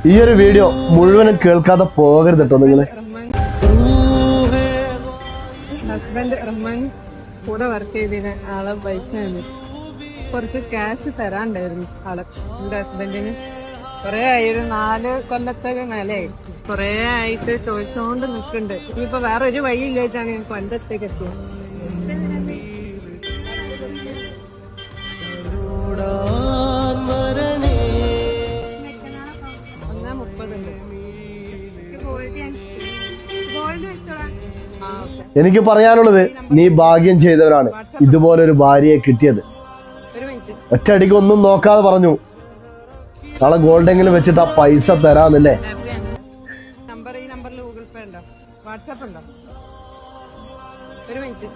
ഈ ഒരു വീഡിയോ മുഴുവനും കേൾക്കാതെ പോകരുത് കേട്ടോ നിങ്ങള്. ഹസ്ബൻഡ് റഹ്മാൻ കൂടെ വർക്ക് ചെയ്തിരുന്ന ആളെ ബൈക്കാണ്. കുറച്ച് ക്യാഷ് തരാണ്ടായിരുന്നു ആളെ എന്റെ ഹസ്ബൻഡിന്. കൊറേ ആയി, ഒരു 4 കൊല്ലത്തൊക്കെ മേലെ കൊറേ ആയിട്ട് ചോദിച്ചോണ്ട് നിൽക്കുന്നുണ്ട്. ഇനിയിപ്പോ വേറെ ഒരു വഴി ഇല്ലായിട്ടാണ് ഞാൻ കൊല്ലത്തേക്ക് എത്തിയത്. 1:30 എനിക്ക് പറയാനുള്ളത്, നീ ഭാഗ്യം ചെയ്തവരാണ് ഇതുപോലൊരു ഭാര്യയെ കിട്ടിയത്. ഒറ്റയടിക്ക് ഒന്നും നോക്കാതെ പറഞ്ഞു നാളെ ഗോൾഡെങ്കിലും വെച്ചിട്ട് ആ പൈസ തരാന്നല്ലേ. നമ്പർ ഈ നമ്പറിൽ ഗൂഗിൾ പേ ഉണ്ടോ, വാട്സാപ്പ് ഉണ്ടോ? ഒരു മിനിറ്റ്.